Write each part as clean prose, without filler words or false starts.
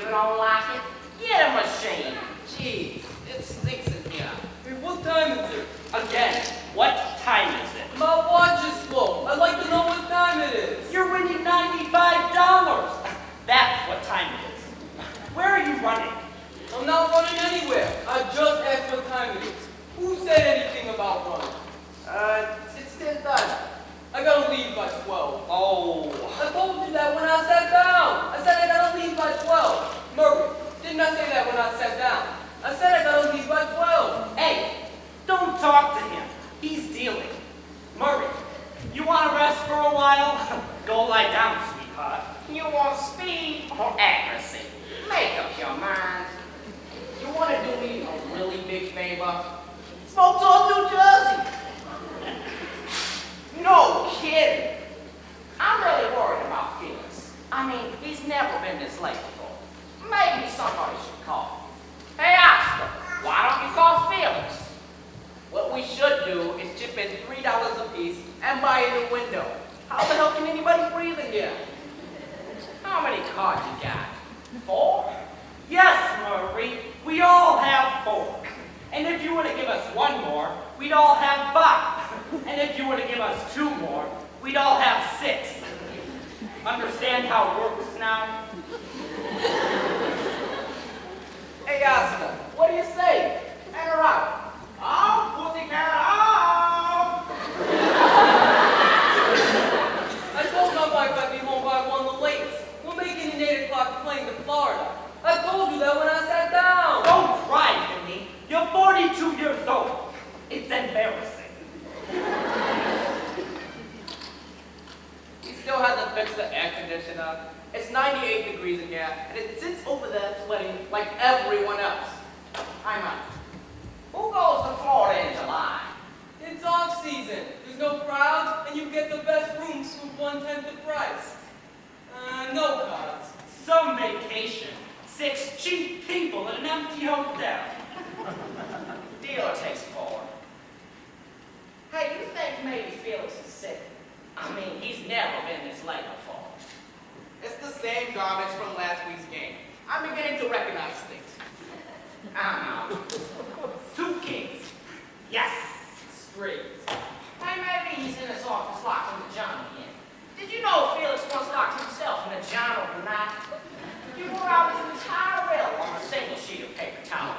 you don't like it, get a machine. Jeez, it stinks in here. Hey, what time is it? Again, what time is it? My watch is slow. I'd like to know what time it is. You're winning $95. That's what time it is. Where are you running? I'm not running anywhere. I just asked what time it is. Who said anything about running? It's still done. I gotta leave by 12. Oh. I told you that when I sat down. I said I gotta leave by 12. Murray, didn't I say that when I sat down? I said I gotta leave by 12. Hey, don't talk to him. He's dealing. Murray, you want to rest for a while? Go lie down, sweetheart. You want speed or accuracy? Make up your mind. You want to do me a really big favor? Smoke on New Jersey. No kidding. I'm really worried about Felix. I mean, he's never been this late before. Maybe somebody should call. Hey, Oscar, why don't you call Felix? What we should do is chip in $3 a piece and buy a new window. How the hell can anybody breathe in here? How many cards you got? 4? Yes, Murray, we all have 4. And if you were to give us 1 more, we'd all have 5. And if you were to give us 2 more, we'd all have 6. Understand how it works now? Hey, Oscar, what do you say? Hang around. Oh, pussycat, oh! I told my wife I'd be home by 1 the latest. We're making an 8 o'clock plane to Florida. I told you that when I sat down. Don't cry, Vinny. You're 42 years old. It's embarrassing. He still hasn't fixed the air conditioner. It's 98 degrees in here, and it sits over there sweating like everyone else. I'm out. Who goes to Florida in July? It's off season. There's no crowds, and you get the best rooms for 1/10 the price. No cards. Some vacation. 6 cheap people in an empty hotel. Dealer takes 4. Hey, you think maybe Felix is sick? I mean, he's never been this late before. It's the same garbage from last week's game. I'm beginning to recognize things. I'm out. 2 kings. Yes. Straight. Hey, maybe he's in his office locked in the John again. Did you know Felix once locked himself in a John overnight? He wore out his entire will on a single sheet of paper towel.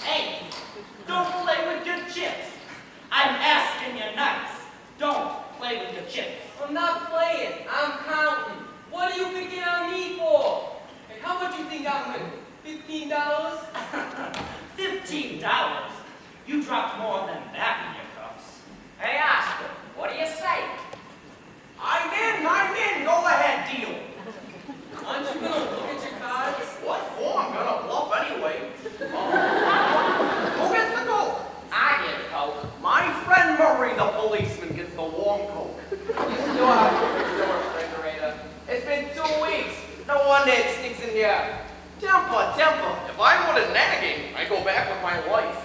Hey, don't play with your chips. I'm asking you nice. Don't play with your chips. I'm not playing. I'm counting. What are you picking on me for? Hey, how much you think I'm winning? $15? $15. You dropped more than that in your cups. Hey, Oscar, what do you say? I'm in. Go ahead, deal. Aren't you gonna look at your cards? What for? I'm gonna bluff anyway. Who gets the coke? I get a Coke. My friend Murray, the policeman, gets the warm coke. You still have to fix the refrigerator. It's been 2 weeks. No wonder it stinks in here. Temper. If I wanted nagging, I'd go back with my wife.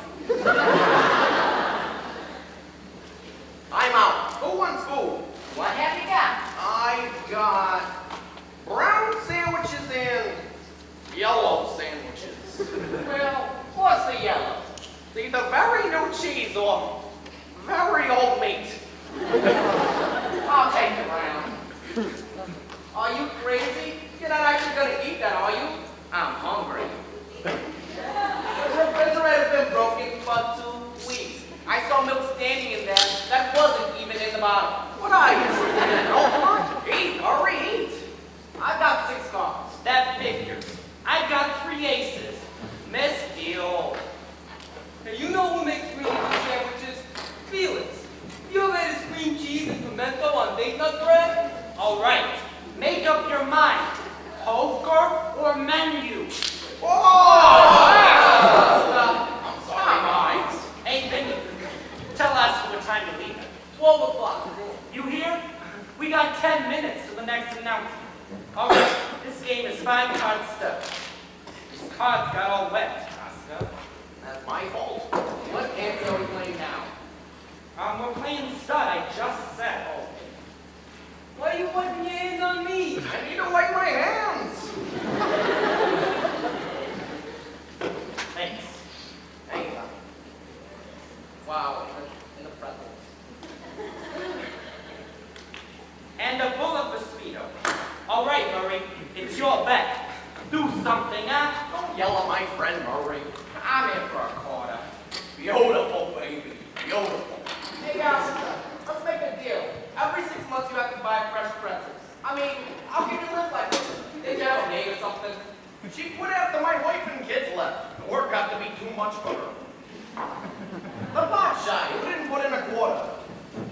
I'm out. Who wants food? What have you got? I've got brown sandwiches and yellow sandwiches. Well, what's the yellow? It's either very new cheese or very old meat. I'll take the brown. Are you crazy? You're not actually gonna eat that, are you? I'm hungry. The refrigerator's been broken for 2 weeks. I saw milk standing in there that wasn't even in the bottle. What are you? Eat, hurry, eat. I've got 6 cards. That figures. I've got 3 aces. Miss deal. Hey, you know who makes really good sandwiches? Felix. You ever had his cream cheese and pimento on date nut bread? All right. Make up your mind. Poker or menu? I'm sorry, guys. Hey, Vinny, tell us what time to leave. 12 o'clock. You hear? We got 10 minutes to the next announcement. All right, this game is 5 card stuff. These cards got all wet, Oscar. That's my fault. What game are we playing now? We're playing stud, I just said. Oh. Wow, and the pretzels. And a bullet for Speedo. All right, Murray, it's your bet. Do something, huh? Don't yell at my friend Murray. I'm in for a quarter. Beautiful, baby. Beautiful. Hey, guys, let's make a deal. Every 6 months you have to buy fresh pretzels. I mean, how can you live like this? Did you have a maid or something? She quit after my wife and kids left. The work got to be too much for her. The pot shy, who didn't put in a quarter?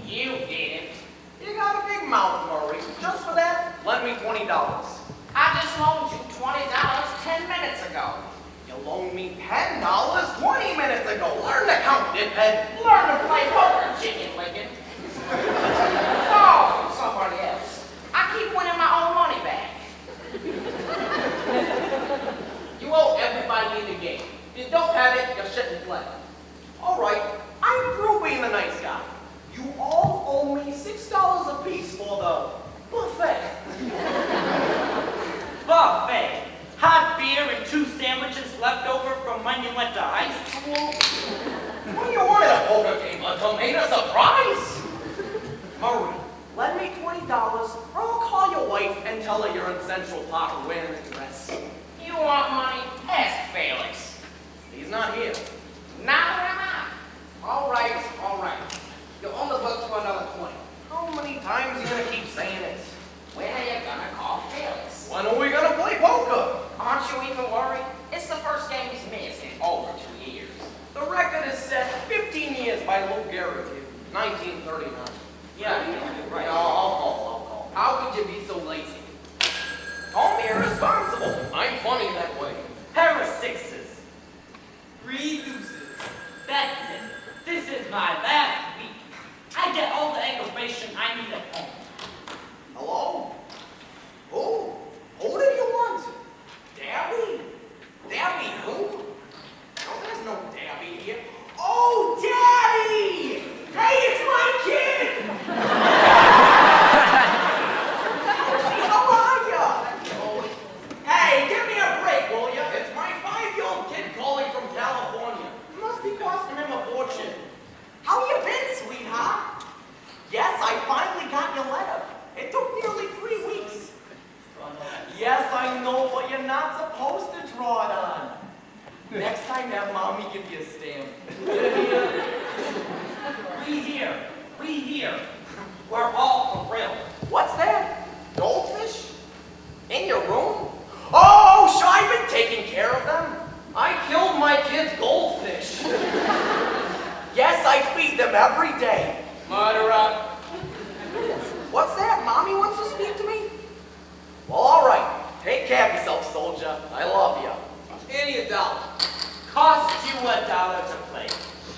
You did it. You got a big mouth, Murray. Just for that, lend me $20. I just loaned you $20 10 minutes ago. You loaned me $10 20 minutes ago. Learn to count, dickhead. Learn to play poker, chicken licken. Borrow from somebody else. I keep winning my own money back. You owe everybody in the game. If you don't have it, you shouldn't play. All right, I'm through being the nice guy. You all owe me $6 apiece for the buffet. Buffet. Hot beer and 2 sandwiches left over from when you went to high school. What do you want at a poker game? A tomato surprise? Murray, lend me $20 or I'll call your wife and tell her you're in Central Park wearing a dress. You want money? Ask Felix. He's not here. Neither am I. All right, all right. You're on the books for another 20. How many times are you gonna keep saying it? When are you gonna call Felix? When are we gonna play poker? Aren't you even worried? It's the first game he's missed in over 2 years. The record is set 15 years by Lou Gehrig in 1939. Yeah, you're right. I'll call. How could you be so lazy? Call me irresponsible. I'm funny that way. Pair of 6s. 3 deuces. That's it. This is my last week. I get all the aggravation I need at home. Hello? Who? Who do you want? Dabby? Dabby who? No, there's no Dabby here. Oh, Daddy! Hey, it's my kid! Rosie, how are ya? Hey, give me a break, will ya? It's my 5-year-old kid calling from California. Must be costing him a fortune. How you been, sweetheart? Yes, I finally got your letter. It took nearly 3 weeks. Yes, I know, but you're not supposed to draw it on. Next time, have Mommy give you a stamp. We here. We're all thrilled. What's that? Goldfish? In your room? Oh, sure, I've been taking care of them. I killed my kids' goldfish. Yes, I feed them every day. Murderer. What's that? Mommy wants to speak to me? Well, all right. Take care of yourself, soldier. I love you. Any $1. Cost you $1 to play.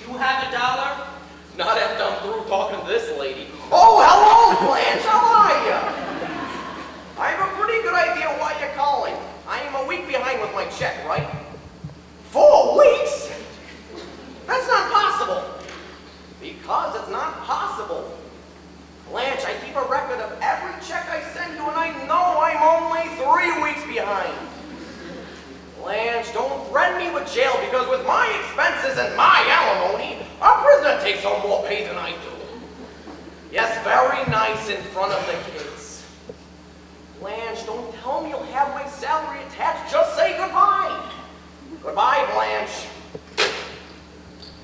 You have $1? Not after I'm through talking to this lady. Oh, hello, Blanche. How are you? I have a pretty good idea why you're calling. I am a week behind with my check, right? 4 weeks? That's not possible. Because it's not possible. Blanche, I keep a record of every check I send you, and I know I'm only 3 weeks behind. Blanche, don't threaten me with jail, because with my expenses and my alimony, a prisoner takes home more pay than I do. Yes, very nice in front of the kids. Blanche, don't tell me you'll have my salary attached. Just say goodbye. Goodbye, Blanche.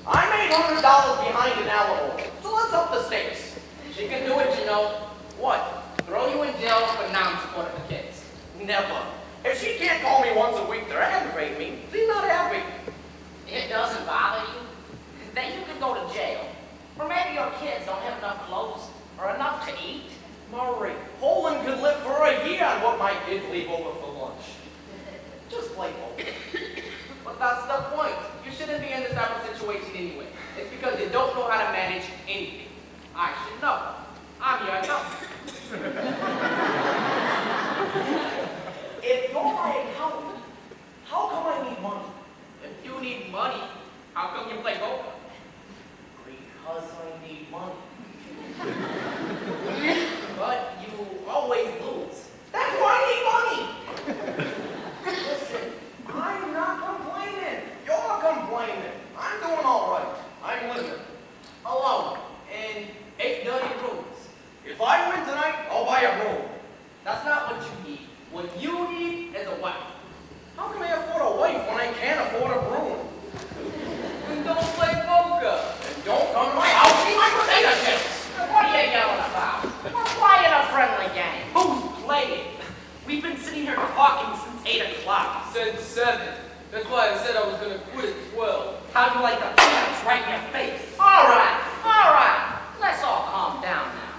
I'm $800 behind in alimony, so let's up the stakes. She can do it, you know. What? Throw you in jail for non-supporting the kids. Never. If she can't call me once a week to aggravate me, she's not happy. It doesn't bother you? Then you could go to jail. Or maybe your kids don't have enough clothes or enough to eat. Murray, Poland could live for a year on what my kids leave over for lunch. Just play poker. But that's the point. You shouldn't be in this type of situation anyway. It's because you don't know how to manage anything. I should know. I'm your accountant. If you're my accountant, how come I need money? If you need money, how come you play poker? Because I need money. But you always lose. That's why I need money! Listen, I'm not complaining. You're complaining. I'm doing all right. I'm living. said 7. That's why I said I was going to quit at 12. How'd you like the peanuts right in your face? All right. Let's all calm down now.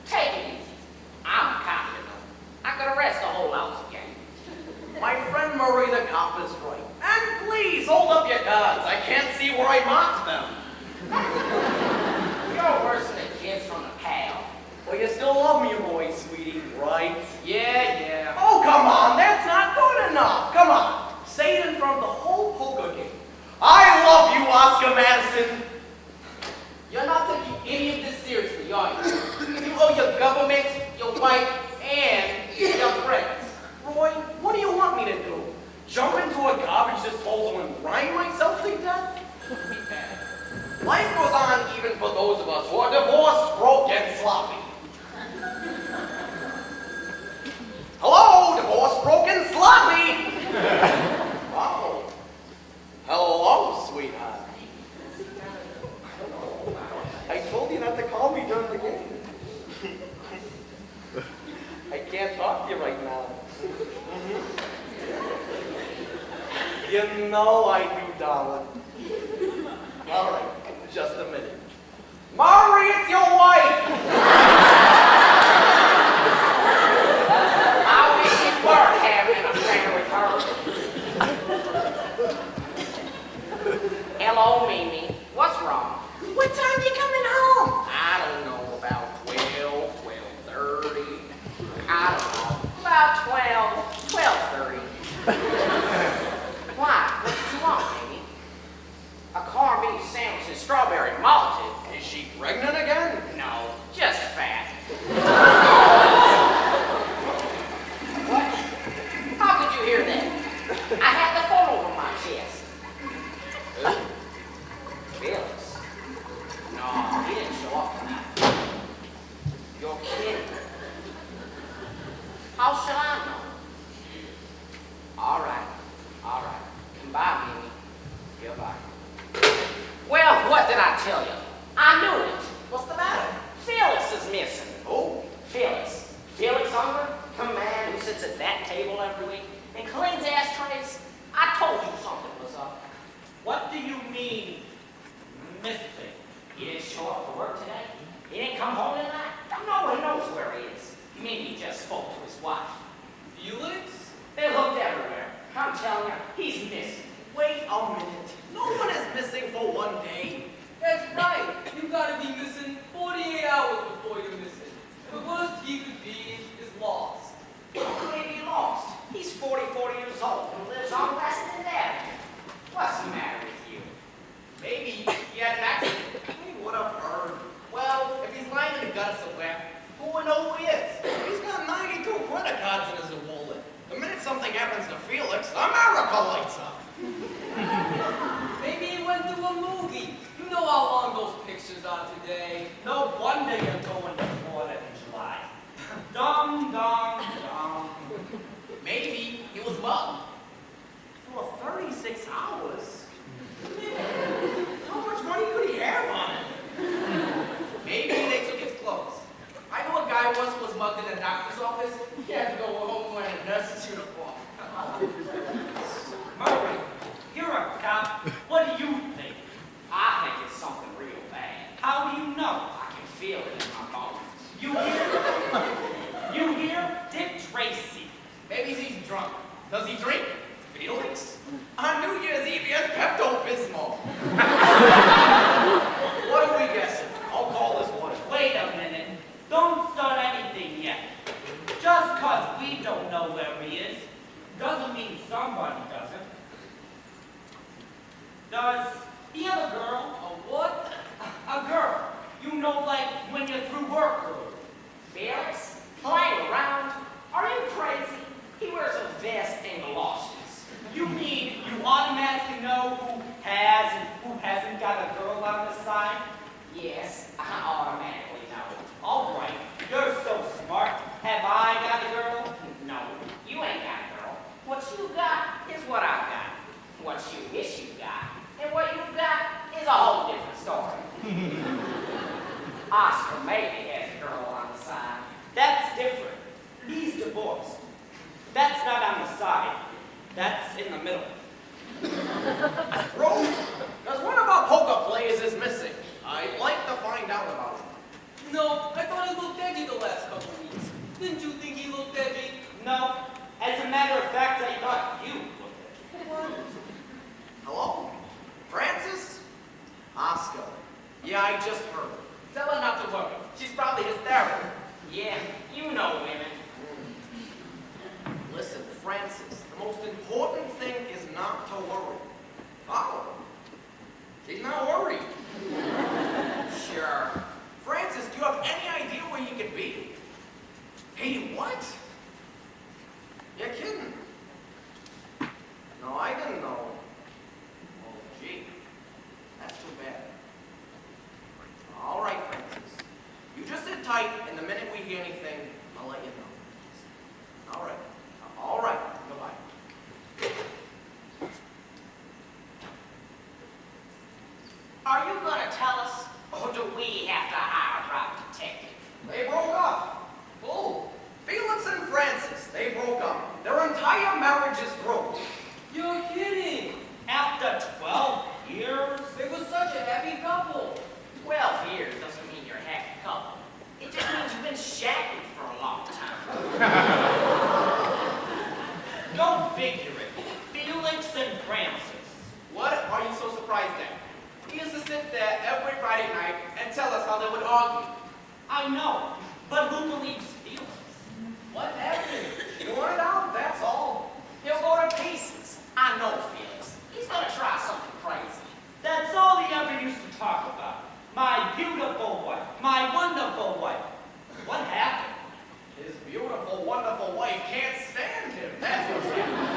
Take it easy. I'm a cop, you know. I could arrest the whole house again. My friend Murray the cop is right. And please, hold up your cards. I can't see where I marked them. You're worse than the kids from the pal. Well, you still love me, Roy, sweetie, right? Yeah. Oh, come on. That's not good enough. Come on. Say it in front of the whole poker game. I love you, Oscar Madison. You're not taking any of this seriously, are you? You owe your government, your wife, and your friends. Roy, what do you want me to do? Jump into a garbage disposal and grind myself to death? Life goes on even for those of us who are divorced, broke, and sloppy. Hello, divorced, broke, and sloppy! Wow. Hello, sweetheart. I told you not to call me during the game. I can't talk to you right now. You know I do, darling. All right, just a minute. Maury, it's your wife! I wish you were having an affair with her. Hello, Mimi. What's wrong? What time you coming home? I don't know, about 12, 12:30. I don't know, about 12, 12:30. Why? What did you want, Mimi? A corned beef sandwich and strawberry malted. Is she pregnant again? No, just fat. What? How could you hear that? I had the phone over my chest. Felix? No, he didn't show up tonight. You're kidding. How should I know? All right. Goodbye, Mimi. Goodbye. Well, what did I tell you? I knew it. What's the matter? Felix is missing. Oh, Felix. Felix Unger, the man who sits at that table every week and cleans ashtrays. I told you something was up. What do you mean, missing? He didn't show up for work today. He didn't come home tonight. No one knows where he is. Maybe he just spoke to his wife. Felix? They looked everywhere. I'm telling you, he's missing. Wait a minute. No one is missing for one day. That's right. You gotta be missing 48 hours before you're missing. The worst he could be is lost. How could he be lost? He's 40 years old and lives on West End Avenue. What's the matter with you? Maybe he had an accident. Hey, what a bird. Well, if he's lying in the gutter somewhere, who will know who he is? He's got 92 credit cards in his wallet. The minute something happens to Felix, America lights up. Maybe he went to a movie. You know how long those pictures are today. No wonder you're going to Florida in July. Dum, dum, dum. Maybe he was mugged. For 36 hours? How much money could he have on him? Maybe they took his clothes. I know a guy once who was mugged in a doctor's office. He had to go home wearing a nurse's uniform. Murray, you're a cop. What do you think? I think it's something real bad. How do you know? I can feel it in my bones. You hear? You hear? Dick Tracy. Maybe he's drunk. Does he drink? Felix? On New Year's Eve, he has Pepto-Bismol. What are we guessing? I'll call his wife. Wait a minute. Don't start anything yet. Just because we don't know where he is, doesn't mean somebody doesn't. Does he have a girl? A what? A girl. You know, like when you're through work early. Felix? Playing around? Are you crazy? He wears a vest and galoshes. You mean you automatically know who has and who hasn't got a girl on the side? Yes, I automatically know. All right, you're so smart. Have I got a girl? No, you ain't got a girl. What you got is what I got. What you wish you got, and what you got is a whole different story. Oscar maybe has a girl on the side. That's different. He's divorced. That's not on the side. That's in the middle. Bro, because one of our poker players is missing. I'd like to find out about it. No, I thought he looked edgy the last couple of weeks. Didn't you think he looked edgy? No. As a matter of fact, I thought you looked edgy. Hello? Francis? Oscar. Yeah, I just heard. Tell her not to worry. She's probably hysterical. Yeah, you know women. Listen, Francis, the most important thing is not to worry. Oh, she's not worried. Sure. Francis, do you have any idea where you could be? Hey, what? You're kidding. No, I didn't know. Oh, gee. That's too bad. All right, Francis. You just sit tight, and the minute we hear anything, I'll let you know. All right. All right. Goodbye. Are you gonna tell us, or do we have to hire a private detective? They broke up. Oh, Felix and Francis, they broke up. Their entire marriage is through. You're kidding. After 12 years? They were such a happy couple. 12 years doesn't mean you're a happy couple. It just means you've been shagging for a long time. Go figure it. Felix and Francis. What are you so surprised at? He used to sit there every Friday night and tell us how they would argue. I know, but who believes Felix? What happened? You want it out, that's all. He'll go to pieces. I know Felix. He's gonna try something crazy. That's all he ever used to talk about. My beautiful wife. My wonderful wife. What happened? His beautiful, wonderful wife can't stand him. That's what's happening.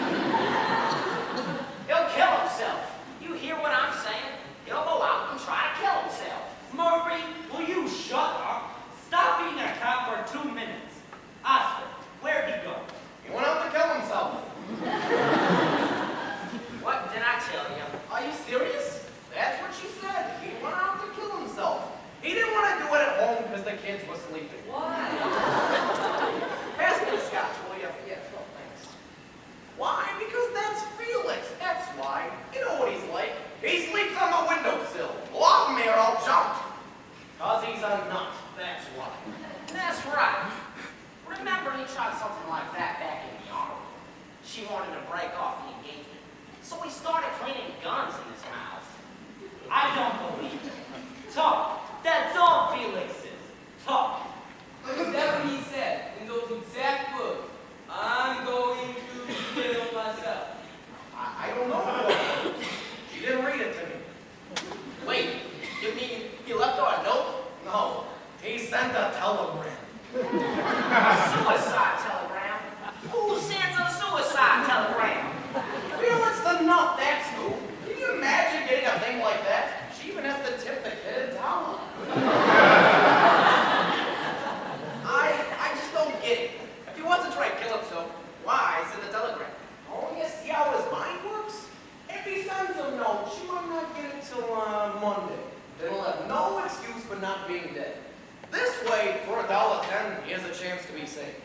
He'll kill himself. You hear what I'm saying? He'll go out and try to kill himself. Murray, will you shut up? Stop being a cop for 2 minutes. Oscar, where'd he go? He went out to kill himself. What did I tell you? Are you serious? That's what she said. He went out to kill himself. He didn't want to do it at home because the kids were sleeping. Why? Pass me the scotch, will you? Yeah, sure, thanks. Why? Because that's Felix. That's why. You know what he's like. He sleeps on the windowsill. Love me or I'll jump. Because he's a nut. That's why. That's right. Remember he tried something like that back in the army. She wanted to break off the engagement. So he started cleaning guns in his mouth. I don't believe it. Talk. That's all Felix is. Talk. But is that what he said in those exact words? I'm going to kill myself. I don't know. She didn't read it to me. Wait, you mean he left her a note? No. He sent a telegram. Suicide telegram? Who sends a suicide telegram? Felix the nut, that's who. Can you imagine getting a thing like that? She even has to tip the kid $1. I just don't get it. If he wants to try and kill himself, why send a telegram? Oh, you see how his mind works? If he sends a note, she might not get it till Monday. Then he'll have no excuse for not being dead. This way, for $1.10, he has a chance to be safe.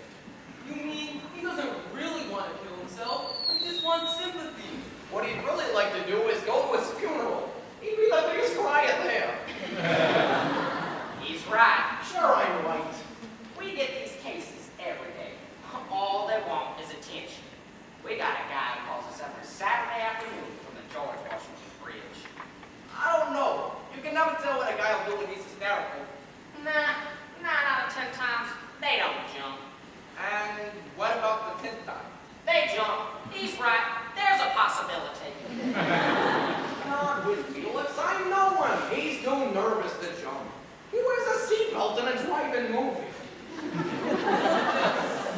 You mean he doesn't really want to kill himself? He just wants sympathy. What he'd really like to do is go to his funeral. He'd be the biggest crier there. He's right. Sure, I'm right. We get these cases every day. All they want is attention. We got a guy who calls us every Saturday afternoon from the George Washington Bridge. I don't know. You can never tell what a guy will do when he's hysterical. Nah, 9 out of 10 times, they don't jump. And what about the 10th time? They jump. He's right. There's a possibility. Not with Felix. I know him. He's too nervous to jump. He wears a seatbelt in a drive-in movie.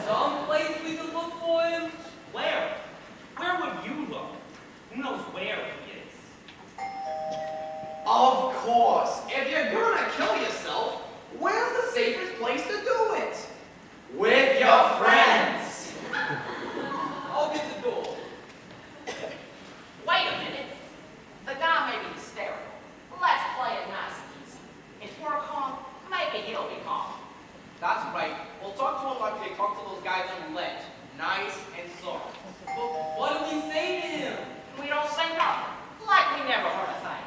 Some place we can look for him? Where? Where would you look? Who knows where he is? Of course. If you're gonna kill yourself, where's the safest place to do it? With your friends. I'll get the door. Wait a minute. The guy may be hysterical. Let's play it nice and easy. If we're calm, maybe he'll be calm. That's right. We'll talk to him like they talk to those guys on the ledge. Nice and soft. But what do we say to him? We don't say nothing. Like we never heard a thing.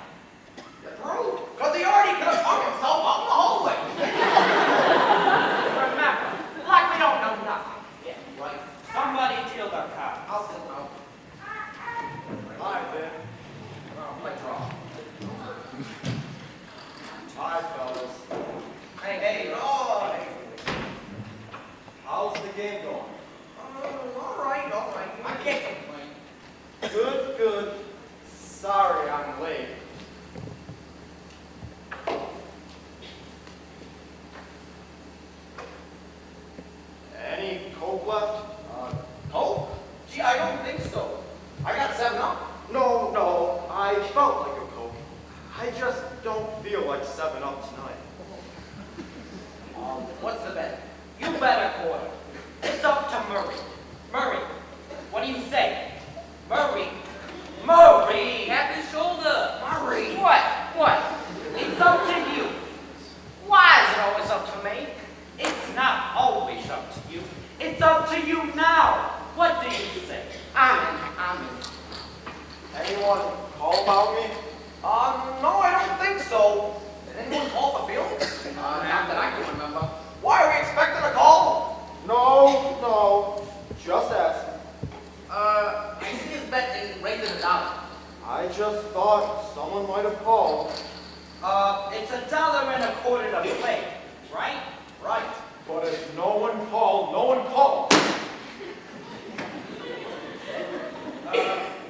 You're through. Because he already could have hung himself out in the hallway. Remember, like we don't know nothing. Yeah, right. Somebody steal the car. I'll sit down. Hi, Ben. Play draw. Hi, fellas. Hey, oh, hey. How's the game going? All right. I can't complain. Good, good. Sorry I'm late. Any Coke left? Coke? Gee, I don't think so. I got 7 Up. No, I felt like a Coke. I just don't feel like 7 Up tonight. What's the bet? You bet a quarter. It's up to Murray. Murray, what do you say? Murray. Murray! Tap his shoulder. Murray. What? It's up to you. Why is it always up to me? It's not always up to you. It's up to you now. What do you say? I'm in. Anyone call about me? No, I don't think so. Did anyone call for Felix? Not that I can remember. Why are we expecting a call? No. Just asking. I see his bet is raising $1. I just thought someone might have called. It's $1.25 to play, right? Right. But if no one called, no one called.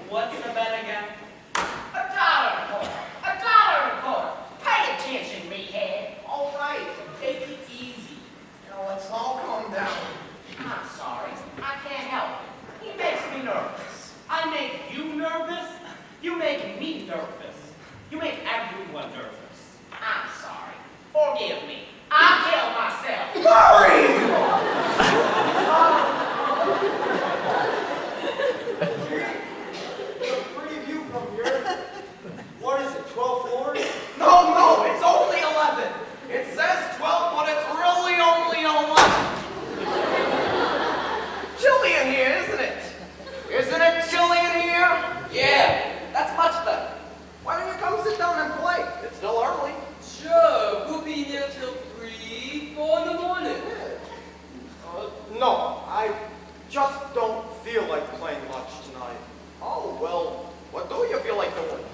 What's the bet again? $1.25. Pay attention, meathead. All right, take it easy. Let's all calm down. I'm sorry. I can't help it. He makes me nervous. I make you nervous? You make me nervous. You make everyone nervous. I'm sorry. Forgive me. I'll kill myself. The pretty view from here. What is it, 12 floors? No, it's only 11. It says 12, but it's really only 11. Chilly in here, isn't it? Isn't it chilly in here? Yeah, that's much better. Why don't you come sit down and play? It's still early. Sure, we'll be here till 3, 4 in the morning. No, I just don't feel like playing much tonight. Oh, well, what do you feel like doing?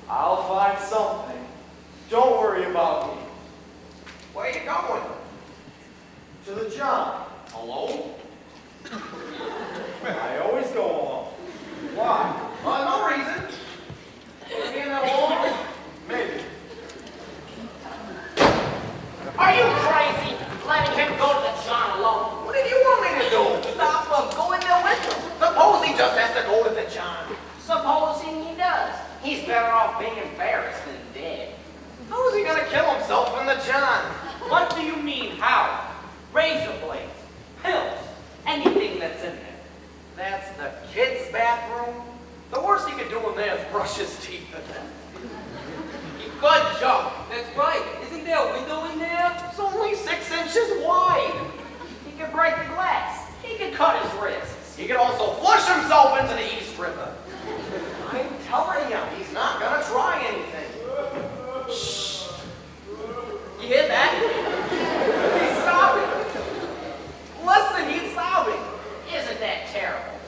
I'll find something. Don't worry about me. Where you going? To the job. Alone? I always go alone. Why? No reason. You being alone? Maybe. Are you crazy? Letting him go to the John alone? What did you want me to do? Stop go in there with him. Suppose he just has to go to the John. Supposing he does. He's better off being embarrassed than dead. How is he gonna kill himself in the John? What do you mean, how? Razor blades, pills, anything that's in there. That's the kid's bathroom? The worst he could do in there is brush his teeth. He could jump. That's right. Isn't there a window in there? It's only 6 inches wide. He could break the glass. He could cut his wrists. He could also flush himself into the East River. I'm telling you, he's not gonna try anything. Shh. You hear that? He's sobbing. Listen, he's sobbing. Isn't that terrible?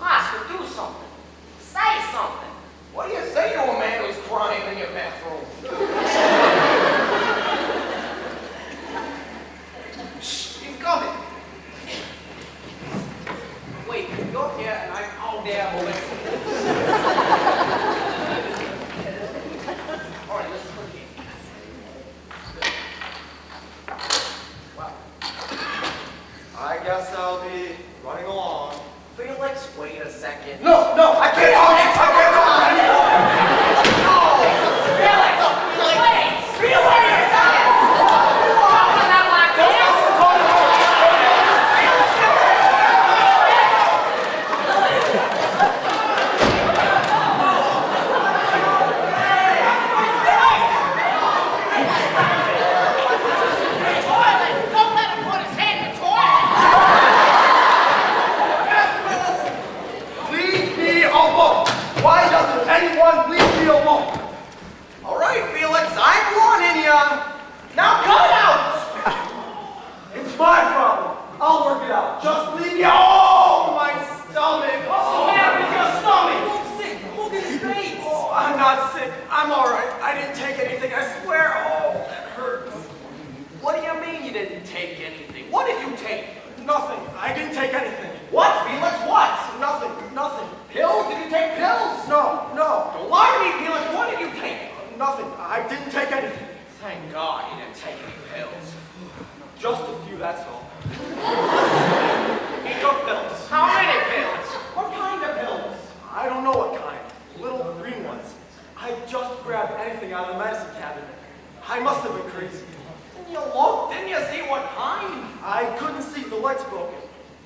Oscar, do something. Say something. What do you say to a man who's crying in your bathroom? Shh, he's coming. Wait, you're here and I'm out there away. All right, let's put it in. Well, I guess I'll be running along. Felix, wait a second. No, I can't talk anymore. Felix! Felix! Talking out like this? Toilet! Don't let him put his head in the toilet! Nothing. I didn't take anything. What, Felix? What? Nothing. Nothing. Pills? Did you take pills? No. Don't lie to me, Felix. What did you take? Nothing. I didn't take anything. Thank God he didn't take any pills. Just a few, that's all. He took pills. How many pills? What kind of pills? I don't know what kind. Little green ones. I just grabbed anything out of the medicine cabinet. I must have been crazy. Didn't you look? Didn't you see what kind? I couldn't see. The light's broken.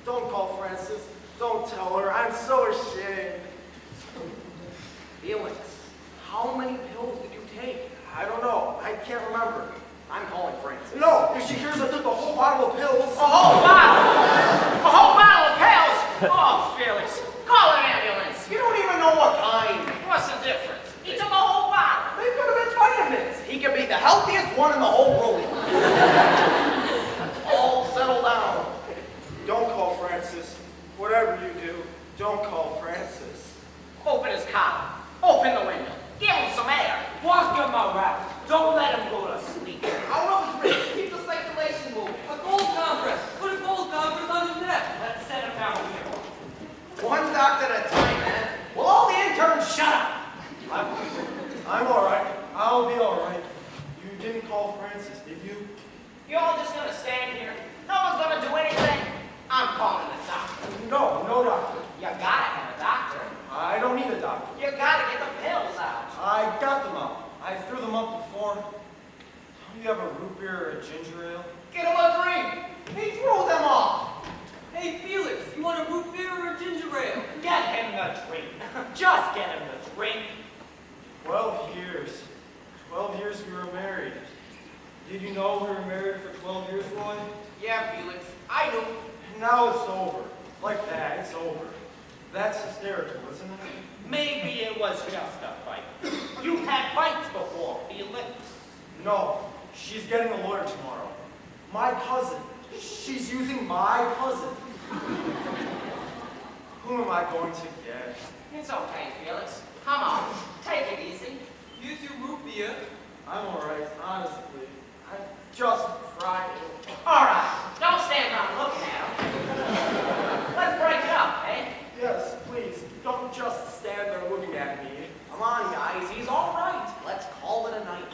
Don't call Frances. Don't tell her. I'm so ashamed. Felix, how many pills did you take? I don't know. I can't remember. I'm calling Frances. No, if she hears I took a whole bottle of pills. A whole bottle? A whole bottle of pills? Oh, Felix, call an ambulance. You don't even know what kind. What's the difference? He took a whole bottle. They could have been vitamins. He could be the healthiest one in the whole room. All settle down. Don't call Frances. Whatever you do, don't call Frances. Open his collar. Open the window. Give him some air. Walk him around. Don't let him go to sleep. Out of his wrist. Keep the circulation moving. A gold compress. Put a gold compress on his neck. Let's set him down here. One doctor at a time, man. Will all the interns shut up? I'm all right. I'll be all right. You didn't call Frances, did you? You all just gonna stand here? No one's gonna do anything? I'm calling the doctor. No doctor. You gotta have a doctor. I don't need a doctor. You gotta get the pills out. I got them out. I threw them up before. Don't you have a root beer or a ginger ale? Get him a drink. He threw them off. Hey, Felix, you want a root beer or a ginger ale? Get him the drink. Just get him the drink. 12 years. 12 years we were married. Did you know we were married for 12 years, Roy? Yeah, Felix. I knew. Now it's over. Like that, it's over. That's hysterical, isn't it? Maybe it was just a fight. You had fights before, Felix. No, she's getting a lawyer tomorrow. My cousin. She's using my cousin. Whom am I going to get? It's okay, Felix. Come on. Take it easy. Here's your root beer. I'm all right, honestly. I'm just crying. All right. Don't stand around looking at him. Let's break it up, eh? Yes, please, don't just stand there looking at me. Come on, guys. He's all right. Let's call it a night.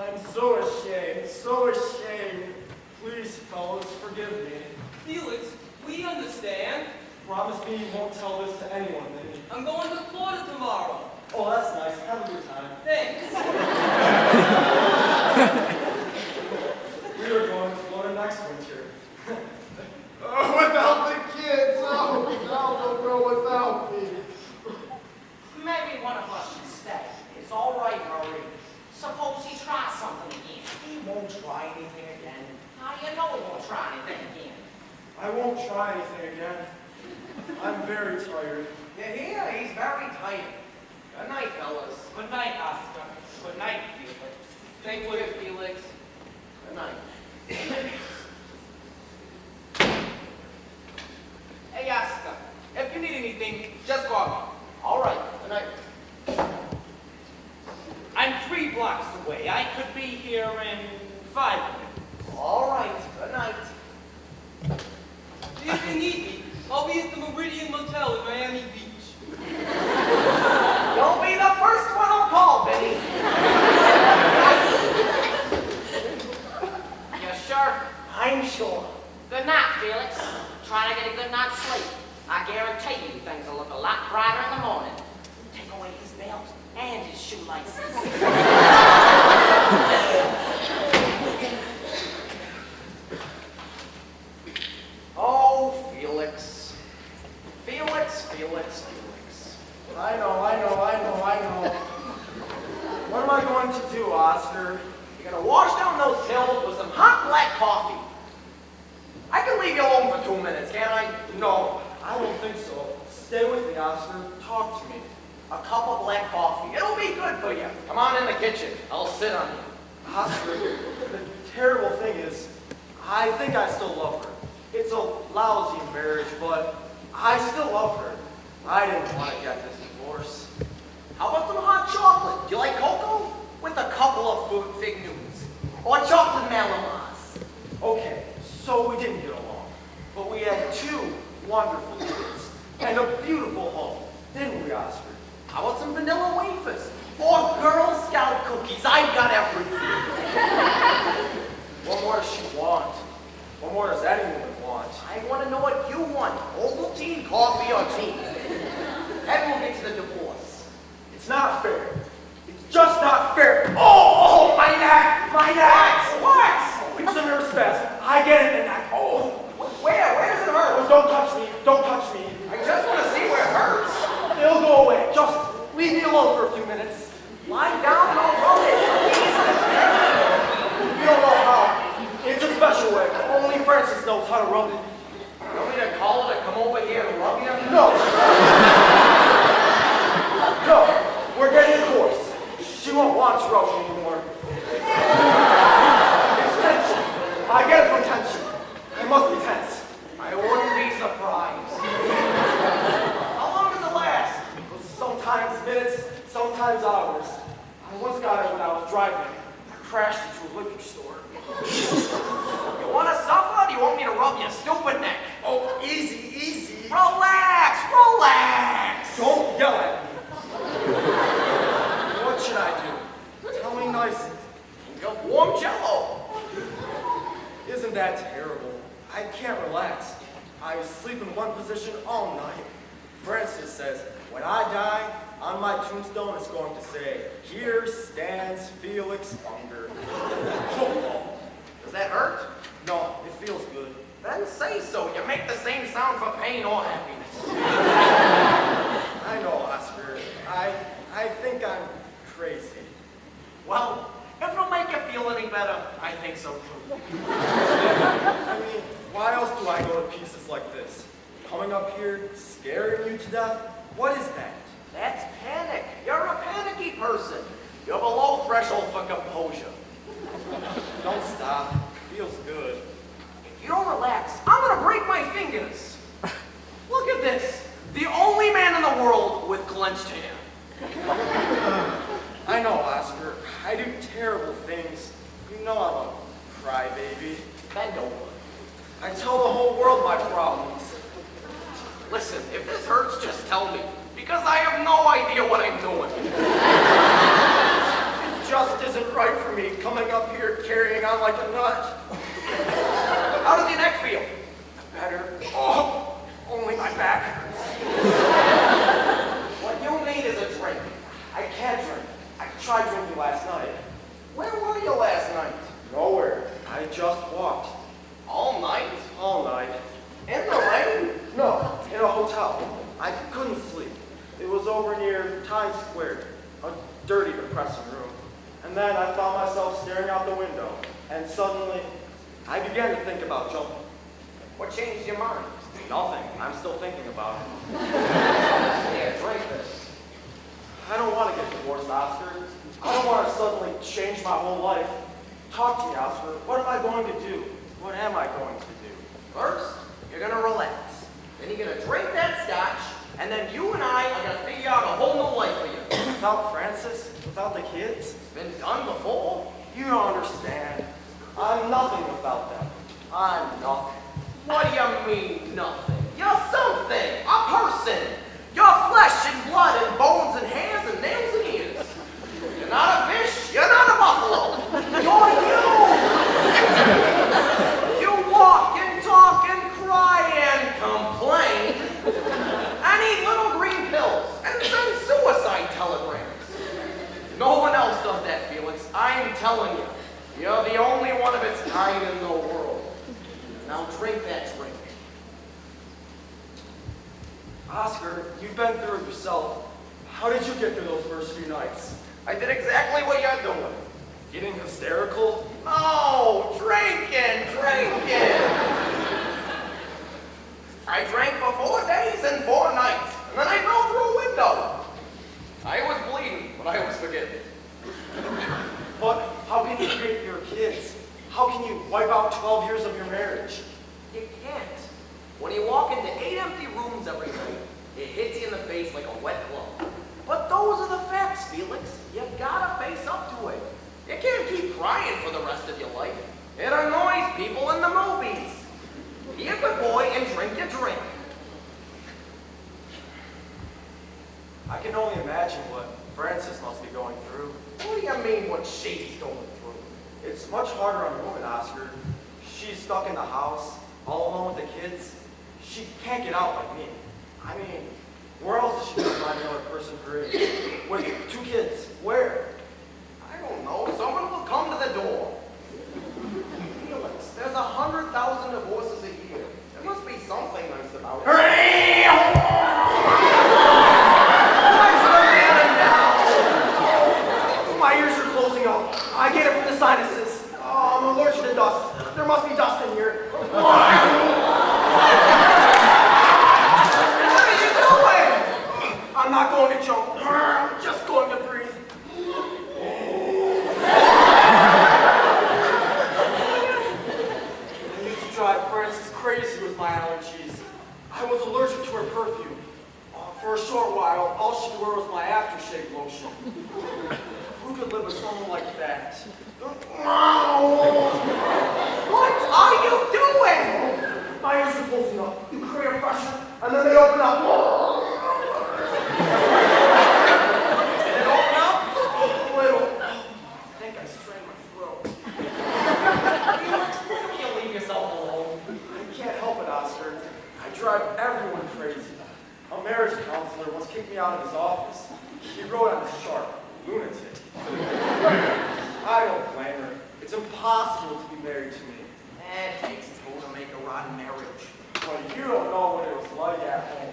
I'm so ashamed, so ashamed. Please, fellas, forgive me. Felix, we understand. Promise me you won't tell this to anyone, then. I'm going to Florida tomorrow. Oh, that's nice. Have a good time. Thanks. We are going to Florida next winter. Without the kids. Oh, no, they'll go without me. Maybe one of us should stay. It's all right, Murray. Suppose he tries something again. He won't try anything again. How do you know he won't try anything again? I won't try anything again. I'm very tired. Yeah, he's very tired. Good night, fellas. Good night, Oscar. Good night, Felix. Take care, Felix. Good night. Hey, Oscar. If you need anything, just call me. All right. Good night. I'm 3 blocks away. I could be here in 5 minutes. All right. Good night. If you need me, I'll be at the Meridian Motel in Miami Beach. You'll be the first one I'll call, Benny. You sure? I'm sure. Good night, Felix. Trying to get a good night's sleep. I guarantee you things will look a lot brighter in the morning. Take away his belt and his shoelaces. Oh, Felix. Felix. I know. What am I going to do, Oscar? You're gonna wash down those pills with some hot black coffee. I can leave you alone for 2 minutes, can't I? No, I don't think so. Stay with me, Oscar. Talk to me. A cup of black coffee. It'll be good for you. Come on in the kitchen. I'll sit on you. Oscar, the terrible thing is, I think I still love her. It's a lousy marriage, but I still love her. I didn't want to get this divorce. How about some hot chocolate? Do you like cocoa? With a couple of fig Newtons. Or chocolate Malamas. Okay, so we didn't get along. we had 2 wonderful kids and a beautiful home, didn't we, Oscar? How about some vanilla wafers? Or Girl Scout cookies? I've got everything. What more does she want? What more does any woman want? I want to know what you want. Ovaltine, coffee, or tea. Then we'll get to the divorce. It's not fair. It's just not fair. Oh, my neck! My neck! What? It's a nerve spasm. I get it in the neck. Oh. Where? Where does it hurt? Oh, don't touch me. Don't touch me. I just want to see where it hurts. It'll go away. Just leave me alone for a few minutes. Lie down, I'll rub it. You don't know how. It's a special way. Only Francis knows how to rub it. You want me to call her to come over here and rub you? No. No. We're getting a course. She won't want to rub me anymore. It's tension. I get it from tension. I must be tense. I wouldn't be surprised. How long does it last? Sometimes minutes, sometimes hours. I once got it when I was driving. I crashed into a liquor store. You want to suffer or do you want me to rub your stupid neck? Oh, easy, easy. Relax, relax. Don't yell at me. What should I do? Tell me nicely. Think of warm jello. Isn't that terrible? I can't relax. I sleep in one position all night. Francis says, when I die, on my tombstone it's going to say, here stands Felix Unger. Does that hurt? No, it feels good. Then say so. You make the same sound for pain or happiness. I know, Oscar. I think I'm crazy. Well, if it'll make you feel any better, I think so too. I mean, why else do I go to pieces like this? Coming up here, scaring you to death? What is that? That's panic. You're a panicky person. You have a low threshold for composure. Don't stop. Feels good. If you don't relax, I'm gonna break my fingers. Look at this. The only man in the world with clenched hand. I know, Oscar. I do terrible things. You know I'm a crybaby. Bend over. I tell the whole world my problems. Listen, if this hurts, just tell me. Because I have no idea what I'm doing. It just isn't right for me coming up here carrying on like a nut. How does your neck feel? Better. Oh, only my back hurts. What you need is a drink. I can't drink. I tried drinking last night. Where were you last night? Nowhere. I just walked. All night? All night. In the rain? No, in a hotel. I couldn't sleep. It was over near Times Square, a dirty, depressing room. And then I found myself staring out the window, and suddenly, I began to think about jumping. What changed your mind? Nothing. I'm still thinking about it. Here, drink this. I don't want to get divorced, Oscar. I don't want to suddenly change my whole life. Talk to me, Oscar. What am I going to do? What am I going to do? First, you're gonna relax. Then you're gonna drink that scotch, and then you and I are gonna figure out a whole new life for you. Without Francis? Without the kids? It's been done before. You don't understand. I'm nothing without them. I'm nothing. What do you mean, nothing? You're something, a person. You're flesh and blood and bones and hairs and nails and ears. You're not a fish, you're not a buffalo. You're you. You walk and talk and cry and complain and eat little green pills and send suicide telegrams. No one else does that, Felix. I'm telling you. You're the only one of its kind in the world. Now drink that drink. Oscar, you've been through it yourself. How did you get through those first few nights? I did exactly what you're doing. Getting hysterical? No, drinking. I drank for 4 days and 4 nights, and then I fell through a window. I was bleeding, but I was forgetting. But how can you forget your kids? How can you wipe out 12 years of your marriage? You can't. When you walk into 8 empty rooms every night, it hits you in the face like a wet glove. But those are the facts, Felix. You gotta face up to it. You can't keep crying for the rest of your life. It annoys people in the movies. Be a good boy and drink It's much harder on a woman, Oscar. She's stuck in the house, all alone with the kids. She can't get out like me. I mean, where else is she going to find another person her age? With 2 kids, where? I don't know. Someone will come to the door. Felix, there's 100,000 divorces a year. There must be something nice about it. My ears are closing up. I get it from the sinuses. Oh, I'm allergic to dust. There must be dust in here. What are you doing? I'm not going to choke. I'm just going to breathe. I used to drive Frances crazy with my allergies. I was allergic to her perfume. For a short while, all she wore was my aftershave lotion. Who could live with someone like that? What are you doing? My ears are closing up. You create a pressure, and then they open up. Did it open up? A little. I think I strained my throat. Felix, why don't you leave yourself alone? I can't help it, Oscar. I drive everyone crazy. A marriage counselor once kicked me out of his office. He wrote on his chart, lunatic. I don't blame her. It's impossible to be married to me. It takes two to make a rotten marriage. But you don't know what it was like at home.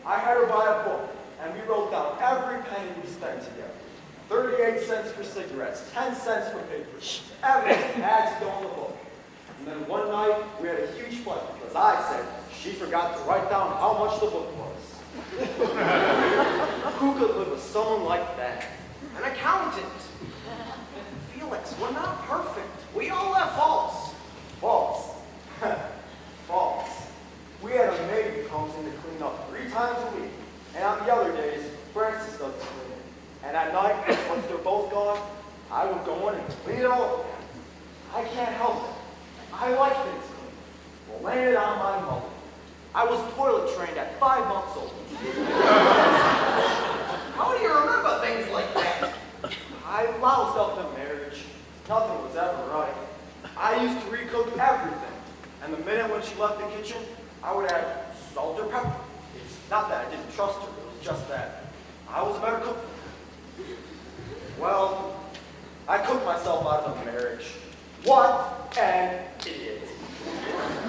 I had her buy a book, and we wrote down every penny we spent together. 38 cents for cigarettes, 10 cents for papers. Everything had to go in the book. And then one night, we had a huge fight because I said she forgot to write down how much the book was. Who could live with someone like that? An accountant. Felix, we're not perfect. We all have faults. Faults. Faults. We had a maid who comes in to clean up 3 times a week. And on the other days, Frances does the cleaning. And at night, once they're both gone, I would go in and clean it all again. I can't help it. I like things clean. Well, laying it on my mother. I was toilet trained at 5 months old. How do you remember things like that? I loused up the marriage. Nothing was ever right. I used to recook everything. And the minute when she left the kitchen, I would add salt or pepper. It's not that I didn't trust her, it was just that I was a better cook. Well, I cooked myself out of the marriage. What an idiot.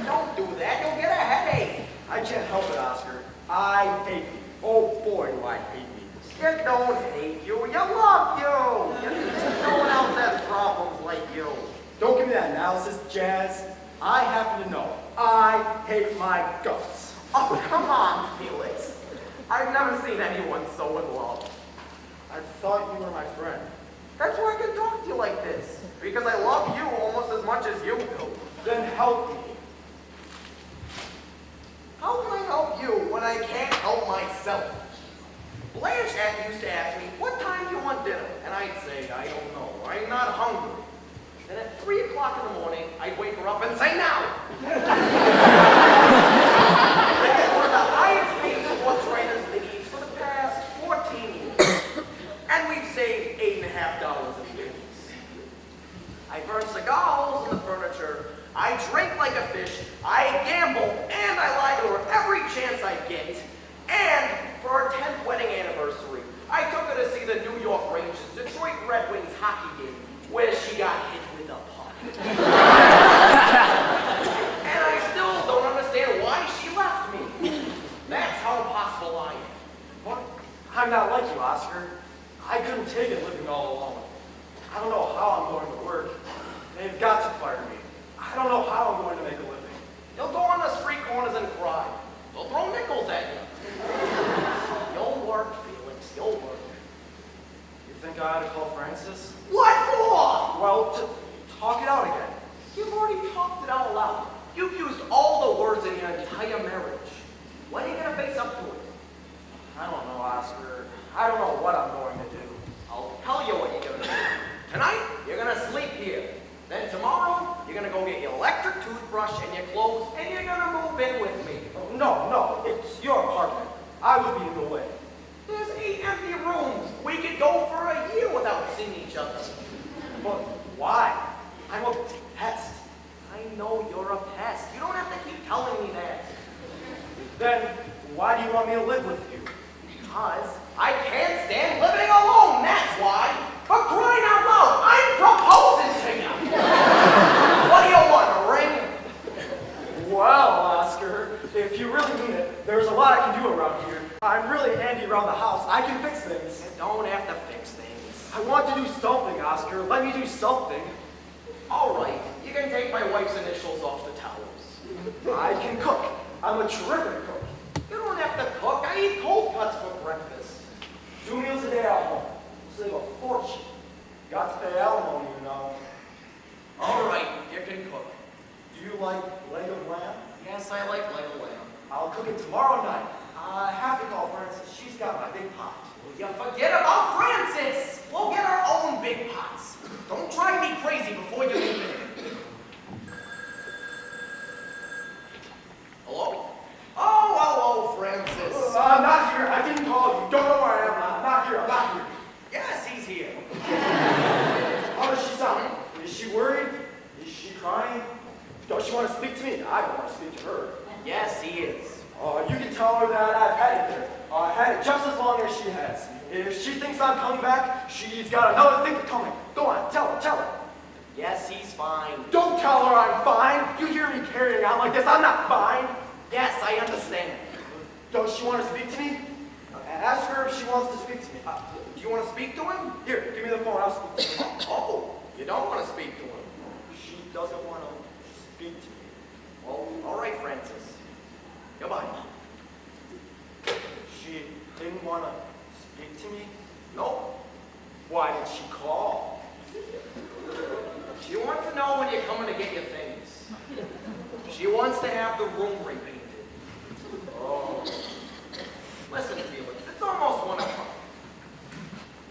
Don't do that. You'll get a headache. I can't help it, Oscar. I hate you. Oh boy, do I hate me. You don't hate you. You love you. No one else has problems like you. Don't give me that analysis, Jazz. I happen to know. I hate my guts. Oh, come on, Felix. I've never seen anyone so in love. I thought you were my friend. That's why I can talk to you like this. Because I love you almost as much as you do. Then help me. How can I help you when I can't help myself? Blanche used to ask me, what time do you want dinner? And I'd say, I don't know. I'm not hungry. Then at 3 o'clock in the morning, I'd wake her up and say, now! I get one of the highest paid sports writers leagues for the past 14 years. And we've saved $8.50 in years. I burn cigar holes in the furniture. I drink like a fish. I gamble, and I lie to her every chance I get. And for our 10th wedding anniversary, I took her to see the New York Rangers Detroit Red Wings hockey game, where she got hit with a puck. And I still don't understand why she left me. That's how impossible I am. What? I'm not like you, Oscar. I couldn't take it living all alone. I don't know how I'm going to work. They've got to fire me. I don't know how I'm going to make a living. You'll go on the street corners and cry. They'll throw nickels at you. You'll work, Felix. You'll work. You think I ought to call Frances? What for? Well, to talk it out again. You've already talked it out loud. You've used all the words in your entire marriage. When are you going to face up to it? I don't know, Oscar. I don't know what I'm going to do. I'll tell you what you're going to do. Tonight, you're going to sleep here. Then tomorrow, you're going to go get your electric toothbrush and your clothes, and you're going to move in with me. No, it's your apartment. I would be in the way. There's 8 empty rooms. We could go for a year without seeing each other. But why? I'm me to live with you? Because I can't stand living alone, that's why. For crying out loud, I'm proposing to you. What do you want, a ring? Well, Oscar, if you really mean it, there's a lot I can do around here. I'm really handy around the house. I can fix things. You don't have to fix things. I want to do something, Oscar. Let me do something. All right, you can take my wife's initials off the towels. I can cook. I'm a terrific cook. You don't have to cook. I eat cold cuts for breakfast. 2 meals a day at home. Save a fortune. Got to pay alimony, you know. All right, you can cook. Do you like leg of lamb? Yes, I like leg of lamb. I'll cook it tomorrow night. I have to call Frances. She's got my big pot. You forget about Francis. We'll get our own big pots. Don't drive me crazy before you leave it. Hello? Oh, hello, Francis. I'm not here. I didn't call you. Don't know where I am. I'm not here. I'm not here. Yes, he's here. How does she sound? Is she worried? Is she crying? Don't she want to speak to me? I don't want to speak to her. Yes, he is. You can tell her that I've had it there. I've had it just as long as she has. If she thinks I'm coming back, she's got another thing coming. Go on, tell her, tell her. Yes, he's fine. Don't tell her I'm fine. You hear me carrying on like this. I'm not fine. Yes, I understand. Don't she want to speak to me? Ask her if she wants to speak to me. Do you want to speak to him? Here, give me the phone. I'll speak to him. Oh, you don't want to speak to him. She doesn't want to speak to me. Well, all right, Francis. Goodbye. She didn't want to speak to me? No. Why did she call? She wants to know when you're coming to get your things. She wants to have the room repainted. Oh. Listen, Felix, it's almost 1 o'clock.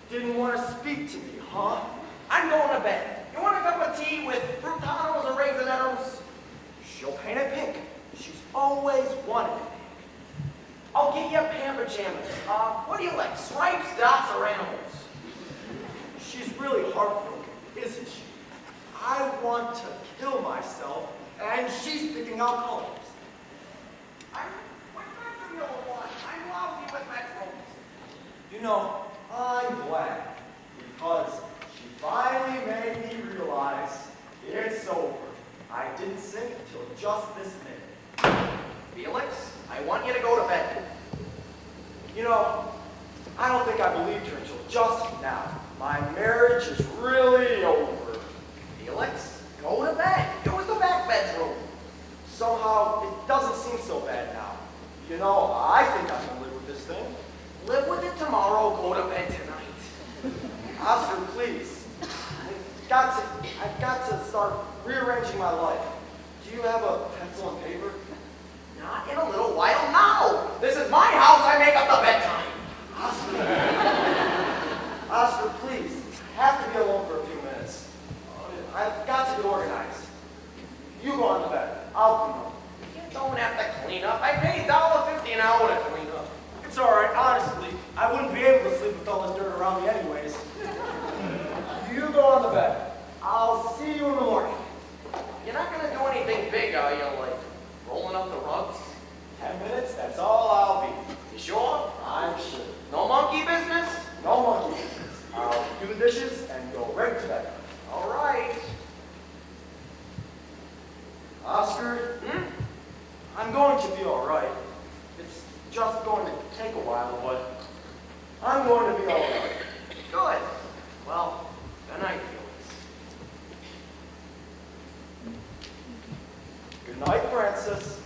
Didn't want to speak to me, huh? I'm going to bed. You want a cup of tea with frutanos or raisinettos? She'll paint it pink. She's always wanted it. I'll get you a pair of pajamas. What do you like, stripes, dots, or animals? She's really heartbroken, isn't she? I want to kill myself, and she's picking out colors. What bedroom you want? I'm lousy with bedrooms. You know, I'm glad, because she finally made me realize it's over. I didn't sink until just this minute. Felix, I want you to go to bed. You know, I don't think I believed her until just now. My marriage is really over. Felix, go to bed. It was the back bedroom. Somehow, it doesn't seem so bad now. You know, I think I can live with this thing. Live with it tomorrow, go to bed tonight. Oscar, please. I've got to start rearranging my life. Do you have a pencil and paper? Not in a little while now. This is my house, I make up the bedtime. Oscar, please. I have to be alone for a few minutes. I've got to get organized. You go on to bed. I'll clean up. You don't have to clean up. I pay $1.50 an hour to clean up. It's all right, honestly. I wouldn't be able to sleep with all this dirt around me anyways. You go on to bed. I'll see you in the morning. You're not going to do anything big, are you? Like rolling up the rugs? 10 minutes, that's all I'll be. You sure? I'm sure. No monkey business? No monkey business. I'll do the dishes and go right to bed. All right. Oscar, I'm going to be all right. It's just going to take a while, but I'm going to be all right. Good. Well, good night, Felix. Good night, Francis.